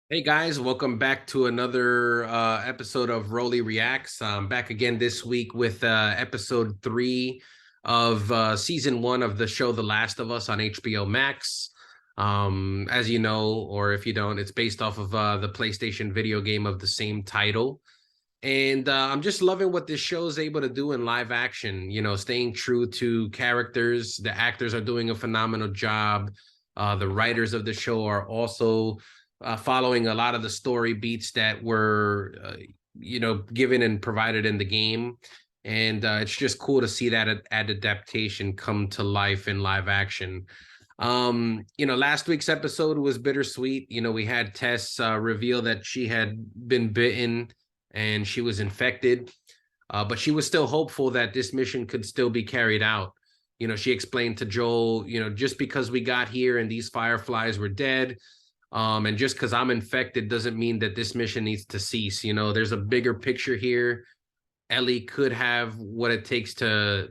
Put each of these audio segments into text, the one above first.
Hey guys, welcome back to another episode of Rolly Reacts. Back again this week with episode 3 of season 1 of the show The Last of Us on HBO Max. As you know, or if you don't, it's based off of the PlayStation video game of the same title. And I'm just loving what this show is able to do in live action, staying true to characters. The actors are doing a phenomenal job. The writers of the show are also following a lot of the story beats that were, given and provided in the game. And it's just cool to see that adaptation come to life in live action. Last week's episode was bittersweet. We had Tess reveal that she had been bitten and she was infected, but she was still hopeful that this mission could still be carried out. She explained to Joel, just because we got here and these fireflies were dead, and just because I'm infected doesn't mean that this mission needs to cease. There's a bigger picture here. Ellie could have what it takes to,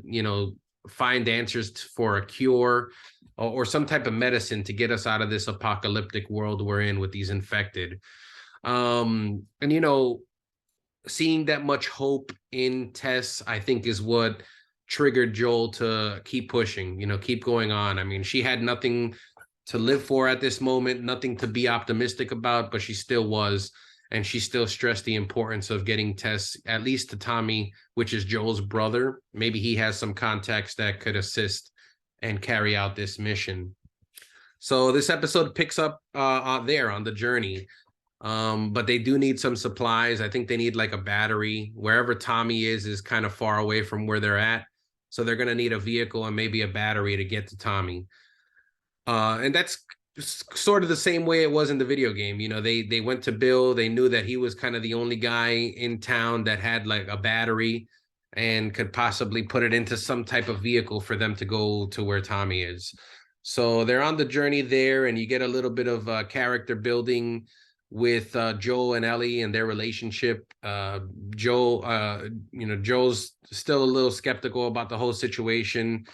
find answers for a cure or some type of medicine to get us out of this apocalyptic world we're in with these infected. And seeing that much hope in Tess, I think, is what triggered Joel to keep pushing, keep going on. I mean, she had nothing to live for at this moment, nothing to be optimistic about, but she still was. And she still stressed the importance of getting Tess, at least to Tommy, which is Joel's brother. Maybe he has some contacts that could assist and carry out this mission. So this episode picks up there on the journey. But they do need some supplies. I think they need like a battery. Wherever Tommy is kind of far away from where they're at. So they're going to need a vehicle and maybe a battery to get to Tommy. And that's sort of the same way it was in the video game. They went to Bill. They knew that he was kind of the only guy in town that had like a battery and could possibly put it into some type of vehicle for them to go to where Tommy is. So they're on the journey there, and you get a little bit of character building with Joel and Ellie and their relationship. Joel's still a little skeptical about the whole situation,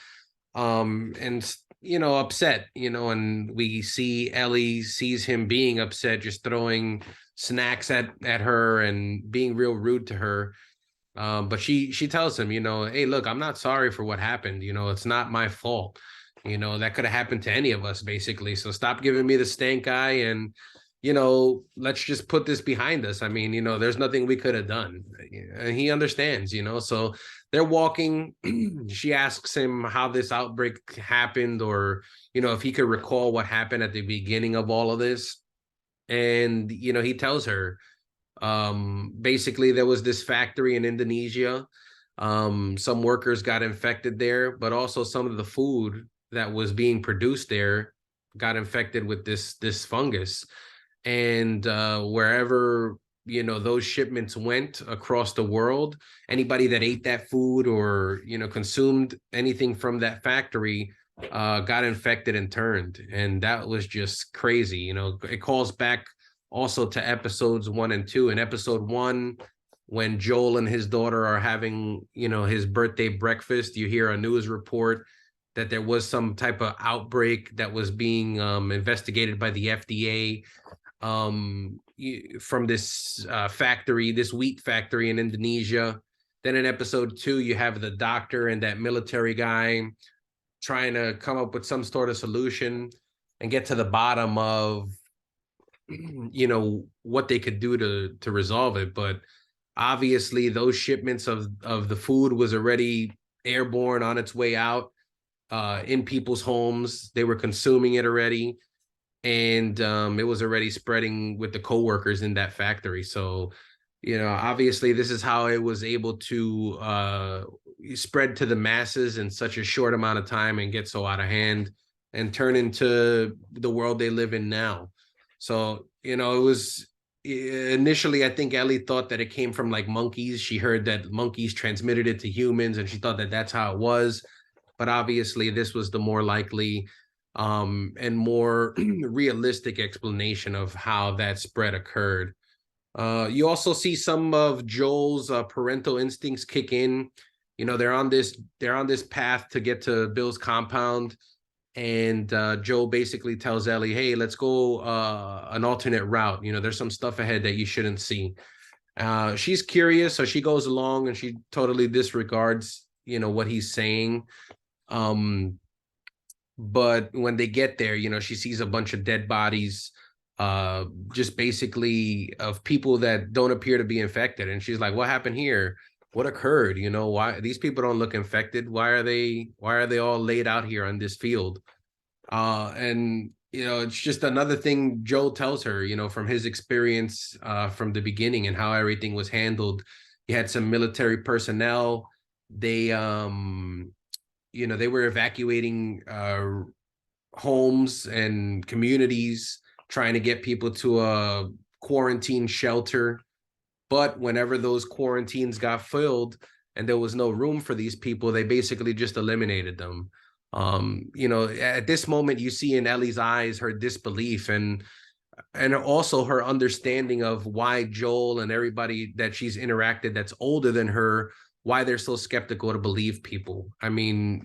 and upset, and we see Ellie sees him being upset, just throwing snacks at her and being real rude to her. But she tells him, hey, look, I'm not sorry for what happened. It's not my fault. That could have happened to any of us, basically. So stop giving me the stank eye and let's just put this behind us. I mean, there's nothing we could have done. And he understands, so they're walking. She asks him how this outbreak happened, or, if he could recall what happened at the beginning of all of this. And, he tells her, basically there was this factory in Indonesia. Some workers got infected there, but also some of the food that was being produced there got infected with this fungus. And wherever those shipments went across the world, anybody that ate that food or consumed anything from that factory got infected and turned. And that was just crazy. It calls back also to episodes 1 and 2. In episode 1, when Joel and his daughter are having his birthday breakfast, you hear a news report that there was some type of outbreak that was being investigated by the FDA, from this factory, this wheat factory in Indonesia. Then in episode 2, you have the doctor and that military guy trying to come up with some sort of solution and get to the bottom of what they could do to resolve it. But obviously those shipments of the food was already airborne on its way out, in people's homes. They were consuming it already, and it was already spreading with the coworkers in that factory. So, obviously this is how it was able to spread to the masses in such a short amount of time and get so out of hand and turn into the world they live in now. So, it was initially, I think Ellie thought that it came from like monkeys. She heard that monkeys transmitted it to humans, and she thought that that's how it was. But obviously this was the more likely and more realistic explanation of how that spread occurred. You also see some of Joel's parental instincts kick in. They're on this path to get to Bill's compound, And Joel basically tells Ellie, hey, let's go an alternate route. There's some stuff ahead that you shouldn't see. She's curious, so she goes along and she totally disregards, what he's saying. But when they get there, she sees a bunch of dead bodies, just basically of people that don't appear to be infected. And she's like, what happened here? What occurred? Why these people don't look infected? Why are they all laid out here on this field? And it's just another thing Joel tells her, from his experience from the beginning and how everything was handled. He had some military personnel. They were evacuating homes and communities, trying to get people to a quarantine shelter. But whenever those quarantines got filled and there was no room for these people, they basically just eliminated them. At this moment, you see in Ellie's eyes her disbelief and also her understanding of why Joel and everybody that she's interacted that's older than her, why they're so skeptical to believe people. I mean,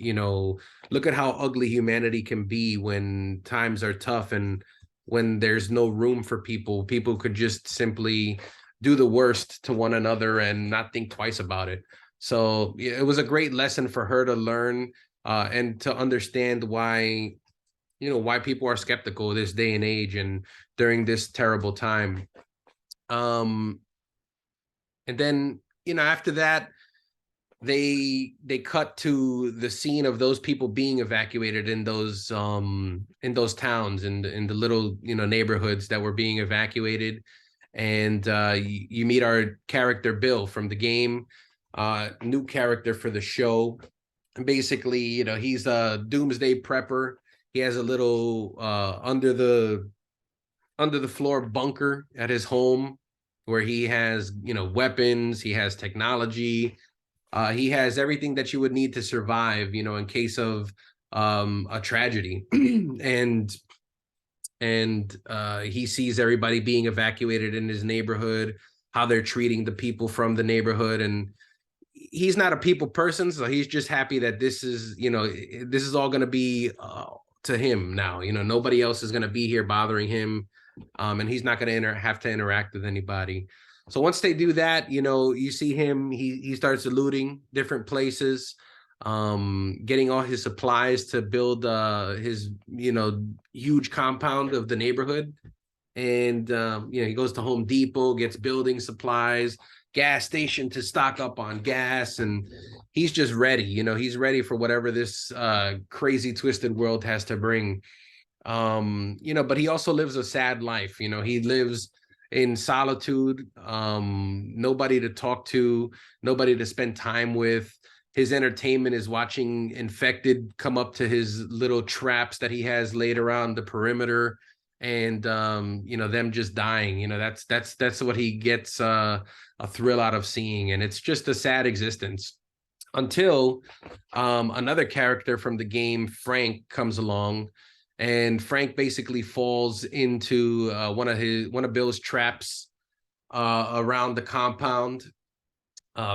look at how ugly humanity can be when times are tough and when there's no room for people. People could just simply do the worst to one another and not think twice about it. So it was a great lesson for her to learn and to understand why people are skeptical this day and age and during this terrible time. And then after that, they cut to the scene of those people being evacuated in those towns and in the little neighborhoods that were being evacuated. And you meet our character Bill from the game, new character for the show. And basically, he's a doomsday prepper. He has a little under the floor bunker at his home where he has weapons, he has technology, he has everything that you would need to survive, in case of a tragedy. and he sees everybody being evacuated in his neighborhood, how they're treating the people from the neighborhood. And he's not a people person, so he's just happy that this is all going to be to him now. Nobody else is going to be here bothering him, and he's not going to have to interact with anybody. So once they do that, you see him, he starts looting different places, getting all his supplies to build his huge compound of the neighborhood. And he goes to Home Depot, gets building supplies, gas station to stock up on gas, and he's just ready. He's ready for whatever this crazy twisted world has to bring. But he also lives a sad life. He lives in solitude, nobody to talk to, nobody to spend time with. His entertainment is watching infected come up to his little traps that he has laid around the perimeter, and them just dying. That's what he gets a thrill out of seeing, and it's just a sad existence until another character from the game, Frank, comes along. And Frank basically falls into one of Bill's traps around the compound.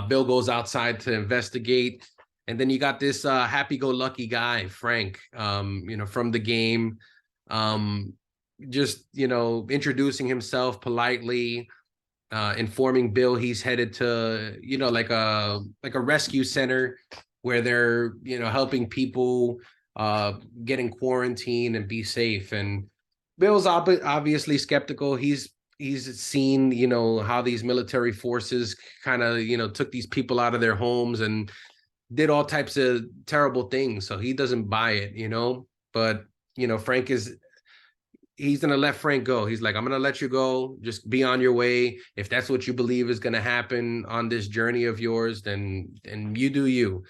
Bill goes outside to investigate, and then you got this happy-go-lucky guy, Frank, from the game, just introducing himself politely, informing Bill he's headed to like a rescue center where they're helping people get in quarantine and be safe. And Bill's obviously skeptical. He's seen how these military forces kind of took these people out of their homes and did all types of terrible things, so he doesn't buy it. But Frank he's gonna let Frank go. He's like, I'm gonna let you go, just be on your way. If that's what you believe is gonna happen on this journey of yours, then you do you.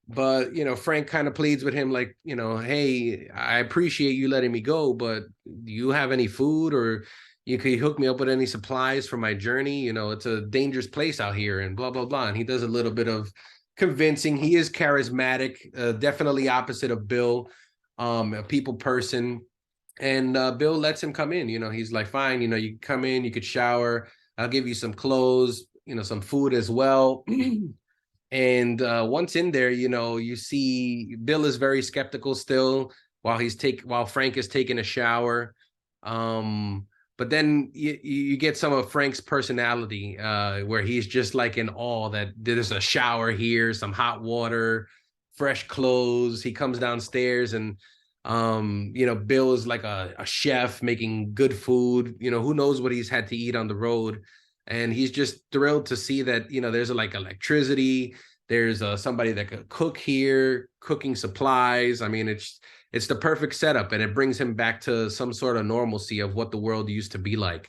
But Frank kind of pleads with him like, hey, I appreciate you letting me go, but do you have any food, or you could hook me up with any supplies for my journey? It's a dangerous place out here, and blah blah blah. And he does a little bit of convincing. He is charismatic, definitely opposite of Bill, a people person. And Bill lets him come in. He's like, fine, you can come in, you could shower, I'll give you some clothes, some food as well. And once in there, you see Bill is very skeptical still. while Frank is taking a shower. But then you get some of Frank's personality, where he's just like in awe that there's a shower here, some hot water, fresh clothes. He comes downstairs and Bill is like a chef making good food. Who knows what he's had to eat on the road. And he's just thrilled to see that, there's like electricity. There's somebody that could cook here, cooking supplies. I mean, it's the perfect setup, and it brings him back to some sort of normalcy of what the world used to be like.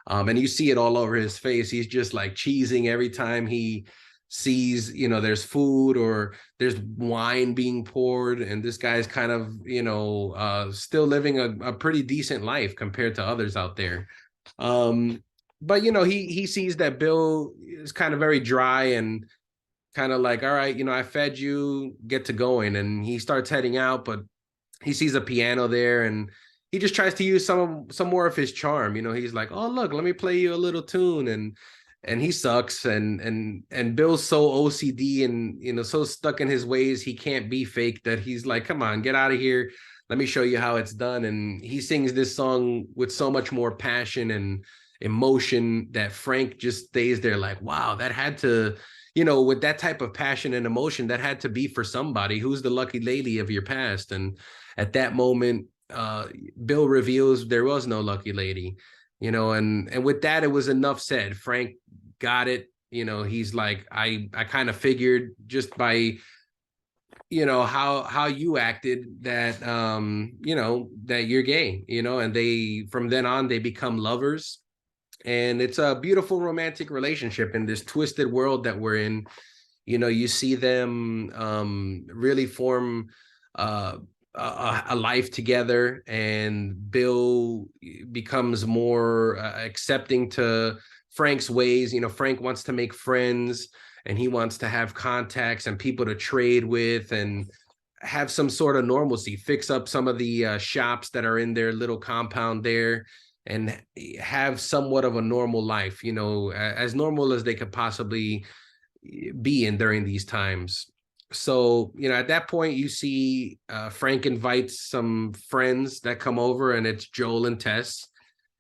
And you see it all over his face. He's just like cheesing every time he sees, there's food or there's wine being poured, and this guy's kind of, still living a pretty decent life compared to others out there. But he sees that Bill is kind of very dry and kind of like, all right, I fed you, get to going. And he starts heading out, but he sees a piano there and he just tries to use some more of his charm. He's like, oh, look, let me play you a little tune. And he sucks. And Bill's so OCD and, so stuck in his ways, he can't be fake, that he's like, come on, get out of here. Let me show you how it's done. And he sings this song with so much more passion and emotion that Frank just stays there like, wow, that had to, with that type of passion and emotion, that had to be for somebody. Who's the lucky lady of your past? And at that moment, Bill reveals there was no lucky lady, and with that, it was enough said. Frank got it. He's like, I kind of figured just by, how you acted that, that you're gay, and they, from then on, they become lovers. And it's a beautiful romantic relationship in this twisted world that we're in. You see them really form a life together, and Bill becomes more accepting to Frank's ways. Frank wants to make friends, and he wants to have contacts and people to trade with and have some sort of normalcy, fix up some of the shops that are in their little compound there, and have somewhat of a normal life, as normal as they could possibly be in during these times. So, at that point, you see Frank invites some friends that come over, and it's Joel and Tess,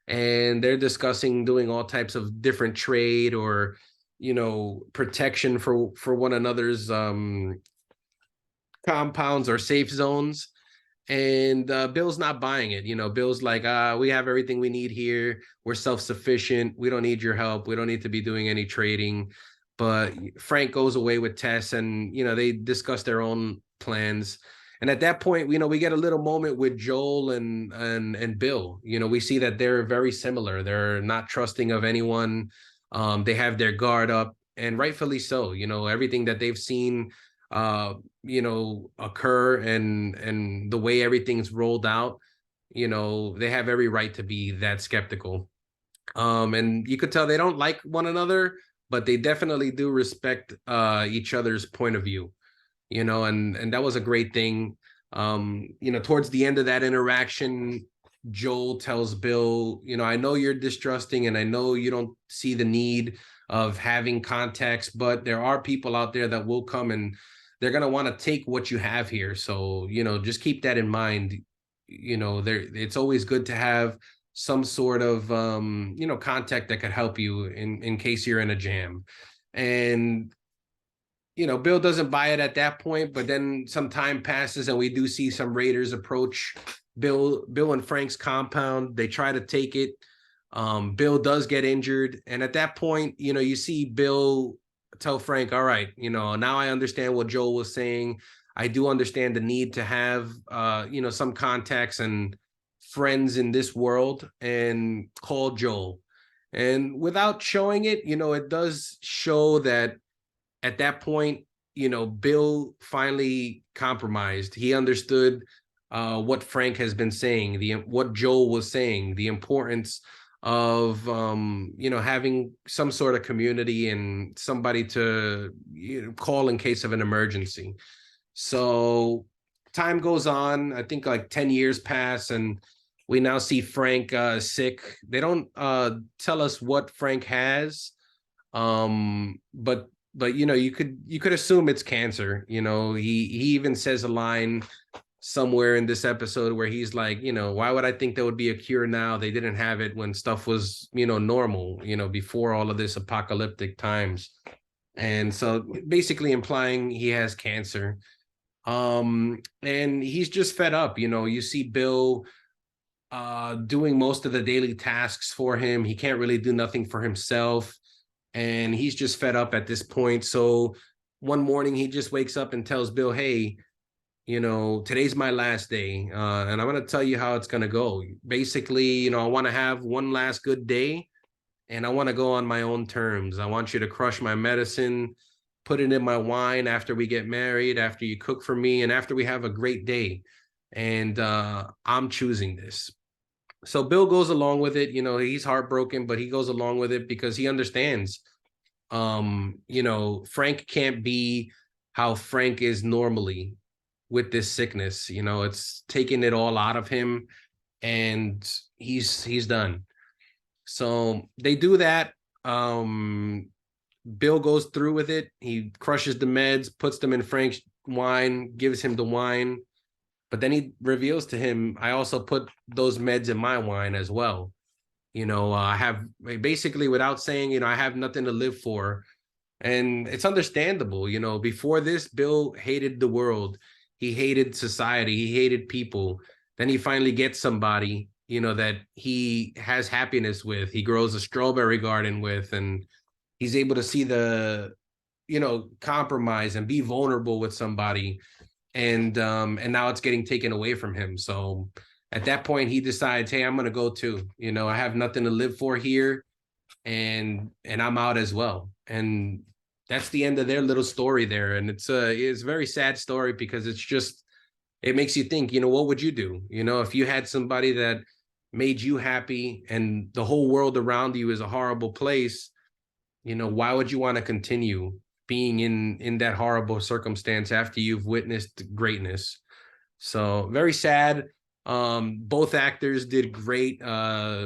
and they're discussing doing all types of different trade or, protection for one another's compounds or safe zones. And Bill's not buying it. Bill's like, we have everything we need here. We're self-sufficient. We don't need your help. We don't need to be doing any trading. But Frank goes away with Tess, and, they discuss their own plans. And at that point, we get a little moment with Joel and Bill. We see that they're very similar. They're not trusting of anyone. They have their guard up, and rightfully so. Everything that they've seen occur and the way everything's rolled out, they have every right to be that skeptical. And you could tell they don't like one another, but they definitely do respect each other's point of view, and that was a great thing. Towards the end of that interaction, Joel tells Bill, I know you're distrusting and I know you don't see the need of having contacts, but there are people out there that will come and they're going to want to take what you have here. So, just keep that in mind. It's always good to have some sort of, contact that could help you in case you're in a jam. And, Bill doesn't buy it at that point, but then some time passes and we do see some raiders approach Bill and Frank's compound. They try to take it. Bill does get injured. And at that point, you see Bill tell Frank, all right, now I understand what Joel was saying. I do understand the need to have, some contacts and friends in this world, and call Joel. And without showing it, it does show that at that point, Bill finally compromised. He understood what Frank has been saying, what Joel was saying, the importance of having some sort of community and somebody to call in case of an emergency. So time goes on. I think like 10 years pass, and we now see Frank sick. They don't tell us what Frank has, but you could assume it's cancer. He even says a line somewhere in this episode where he's like, why would I think there would be a cure now? They didn't have it when stuff was, normal, before all of this apocalyptic times. And so basically implying he has cancer. And he's just fed up. You see Bill doing most of the daily tasks for him. He can't really do nothing for himself. And he's just fed up at this point. So one morning he just wakes up and tells Bill, hey, today's my last day. And I'm going to tell you how it's going to go. Basically, I want to have one last good day and I want to go on my own terms. I want you to crush my medicine, put it in my wine after we get married, after you cook for me, and after we have a great day. And I'm choosing this. So Bill goes along with it. He's heartbroken, but he goes along with it because he understands, Frank can't be how Frank is normally with this sickness. It's taking it all out of him and he's done. So they do that. Bill goes through with it. He crushes the meds, puts them in Frank's wine, gives him the wine. But then he reveals to him, I also put those meds in my wine as well. I have basically, without saying, I have nothing to live for. And it's understandable. Before this, Bill hated the world. He hated society. He hated people. Then he finally gets somebody, that he has happiness with. He grows a strawberry garden with, and he's able to see the, compromise and be vulnerable with somebody. And now it's getting taken away from him. So at that point, he decides, hey, I'm going to go too. I have nothing to live for here, and I'm out as well. And that's the end of their little story there. And it's a very sad story because it makes you think, what would you do? If you had somebody that made you happy and the whole world around you is a horrible place, why would you want to continue being in that horrible circumstance after you've witnessed greatness? So very sad. Both actors did great. Bill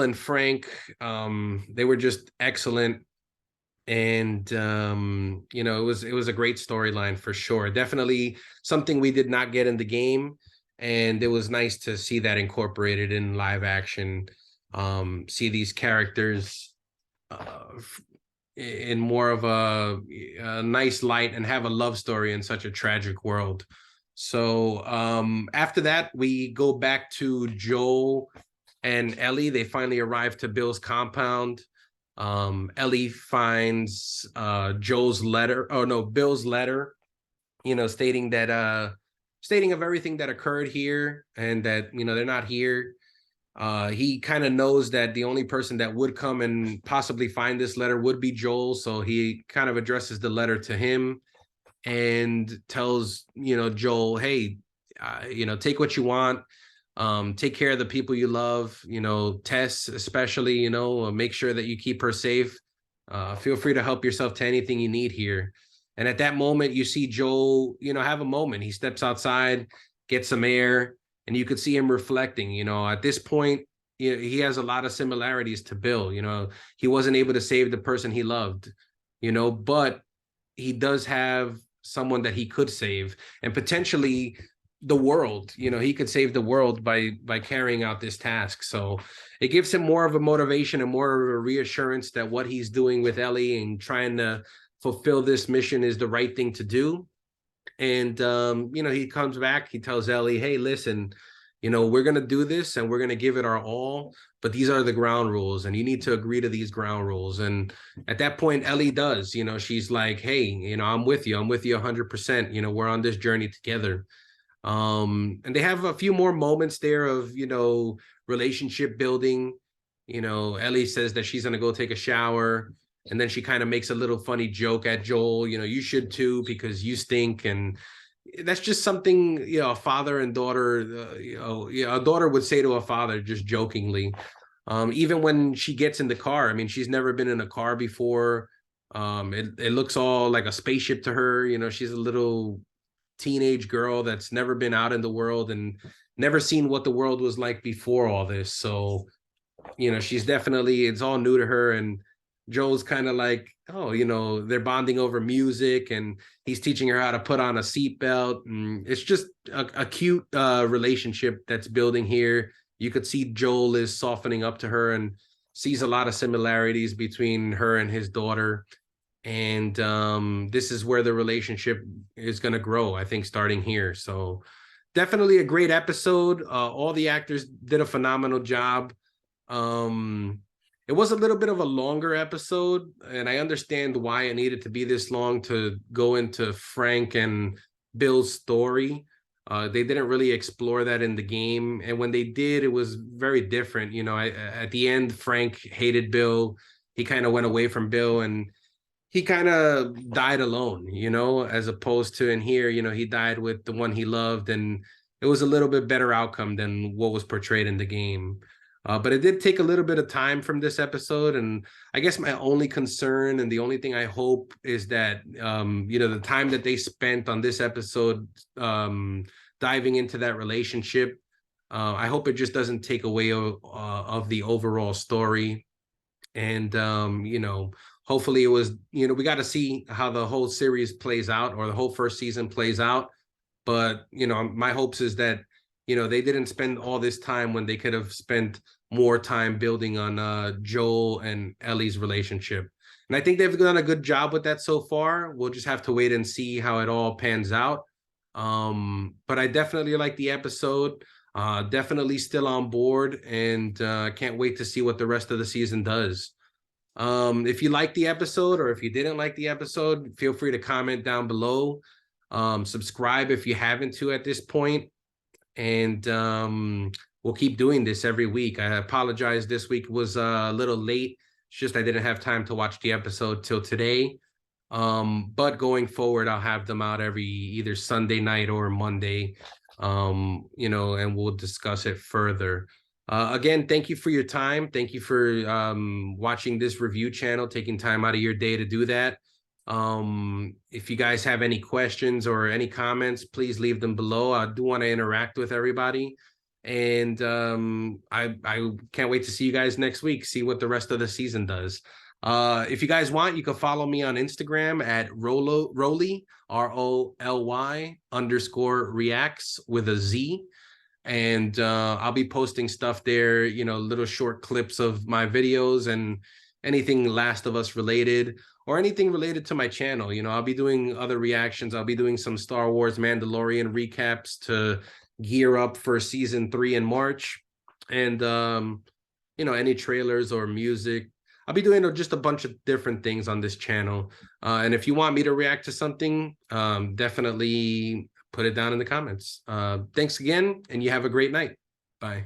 and Frank, they were just excellent. And it was a great storyline for sure. Definitely something we did not get in the game, and it was nice to see that incorporated in live action. See these characters in more of a nice light and have a love story in such a tragic world. So after that, we go back to Joel and Ellie. They finally arrive to Bill's compound. Ellie finds Bill's letter, stating of everything that occurred here and that, they're not here. He kind of knows that the only person that would come and possibly find this letter would be Joel. So he kind of addresses the letter to him and tells, Joel, hey, take what you want. Take care of the people you love, Tess, especially, make sure that you keep her safe. Feel free to help yourself to anything you need here. And at that moment, you see Joel, have a moment. He steps outside, gets some air, and you could see him reflecting. At this point, he has a lot of similarities to Bill. He wasn't able to save the person he loved, but he does have someone that he could save, and potentially the world. He could save the world by carrying out this task. So it gives him more of a motivation and more of a reassurance that what he's doing with Ellie and trying to fulfill this mission is the right thing to do. And he comes back, he tells Ellie, hey, listen, we're going to do this and we're going to give it our all, but these are the ground rules and you need to agree to these ground rules. And at that point, Ellie does. She's like, hey, I'm with you 100%. We're on this journey together. And they have a few more moments there of, relationship building. Ellie says that she's going to go take a shower, and then she kind of makes a little funny joke at Joel, you should too, because you stink. And that's just something, a father and daughter, a daughter would say to a father, just jokingly. Even when she gets in the car, she's never been in a car before. It looks all like a spaceship to her. She's a little teenage girl that's never been out in the world and never seen what the world was like before all this. So, she's definitely, it's all new to her. And Joel's kind of like, oh, they're bonding over music, and he's teaching her how to put on a seatbelt. And it's just a cute relationship that's building here. You could see Joel is softening up to her and sees a lot of similarities between her and his daughter. And this is where the relationship is going to grow, I think, starting here. So definitely a great episode. All the actors did a phenomenal job. It was a little bit of a longer episode, and I understand why it needed to be this long to go into Frank and Bill's story. They didn't really explore that in the game, and when they did, it was very different. At the end, Frank hated Bill. He kind of went away from Bill, and he kind of died alone, as opposed to in here, he died with the one he loved, and it was a little bit better outcome than what was portrayed in the game. But it did take a little bit of time from this episode. And I guess my only concern and the only thing I hope is that, the time that they spent on this episode diving into that relationship, I hope it just doesn't take away of the overall story. And, hopefully it was, we got to see how the whole series plays out, or the whole first season plays out. But, my hopes is that, they didn't spend all this time when they could have spent more time building on Joel and Ellie's relationship. And I think they've done a good job with that so far. We'll just have to wait and see how it all pans out. But I definitely like the episode. Definitely still on board, and can't wait to see what the rest of the season does. If you liked the episode, or if you didn't like the episode, feel free to comment down below. Subscribe if you haven't to at this point. And we'll keep doing this every week. I apologize, this week was a little late. It's just I didn't have time to watch the episode till today. But going forward, I'll have them out every either Sunday night or Monday, and we'll discuss it further. Again, thank you for your time. Thank you for watching this review channel, taking time out of your day to do that. If you guys have any questions or any comments, please leave them below. I do want to interact with everybody. And I can't wait to see you guys next week, see what the rest of the season does. If you guys want, you can follow me on Instagram at ROLY, ROLY_reacts with a Z. And I'll be posting stuff there, little short clips of my videos and anything Last of Us related, or anything related to my channel. I'll be doing other reactions. I'll be doing some Star Wars Mandalorian recaps to gear up for season 3 in March. And, any trailers or music. I'll be doing just a bunch of different things on this channel. And if you want me to react to something, definitely put it down in the comments. Thanks again, and you have a great night. Bye.